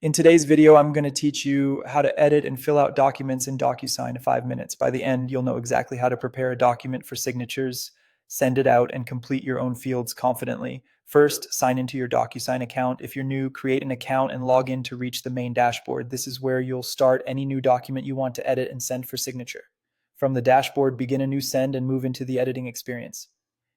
In today's video, I'm going to teach you how to edit and fill out documents in Docusign in 5 minutes. By the end, you'll know exactly how to prepare a document for signatures, send it out, and complete your own fields confidently. First, sign into your Docusign account. If you're new, create an account and log in to reach the main dashboard. This is where you'll start any new document you want to edit and send for signature. From the dashboard, begin a new send and move into the editing experience.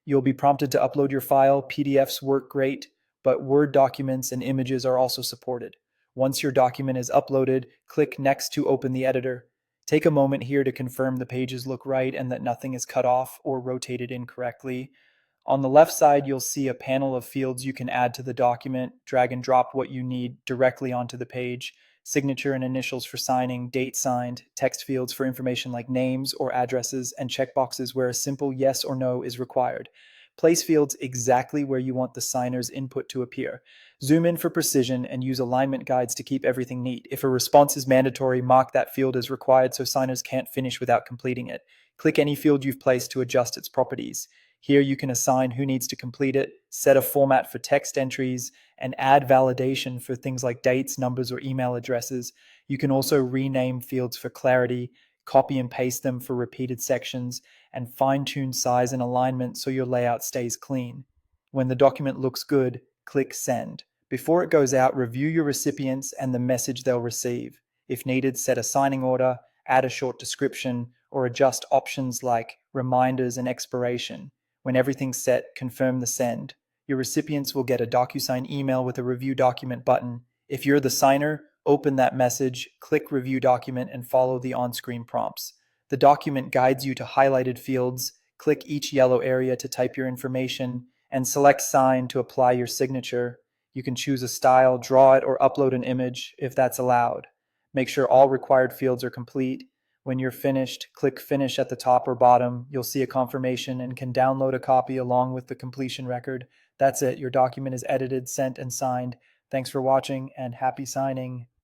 You'll be prompted to upload your file. PDFs work great, but Word documents and images are also supported. Once your document is uploaded, click Next to open the editor. Take a moment here to confirm the pages look right and that nothing is cut off or rotated incorrectly. On the left side, you'll see a panel of fields you can add to the document. Drag and drop what you need directly onto the page. Signature and initials for signing, date signed, text fields for information like names or addresses, and checkboxes where a simple yes or no is required. Place fields exactly where you want the signer's input to appear. Zoom in for precision and use alignment guides to keep everything neat. If a response is mandatory, mark that field as required so signers can't finish without completing it. Click any field you've placed to adjust its properties. Here you can assign who needs to complete it, set a format for text entries, and add validation for things like dates, numbers, or email addresses. You can also rename fields for clarity, copy and paste them for repeated sections, and fine-tune size and alignment so your layout stays clean. When the document looks good, click Send. Before it goes out, review your recipients and the message they'll receive. If needed, set a signing order, add a short description, or adjust options like reminders and expiration. When everything's set, confirm the send. Your recipients will get a Docusign email with a review document button. If you're the signer, open that message, click Review Document, and follow the on-screen prompts. The document guides you to highlighted fields. Click each yellow area to type your information, and select Sign to apply your signature. You can choose a style, draw it, or upload an image if that's allowed. Make sure all required fields are complete. When you're finished, click Finish at the top or bottom. You'll see a confirmation and can download a copy along with the completion record. That's it. Your document is edited, sent, and signed. Thanks for watching, and happy signing.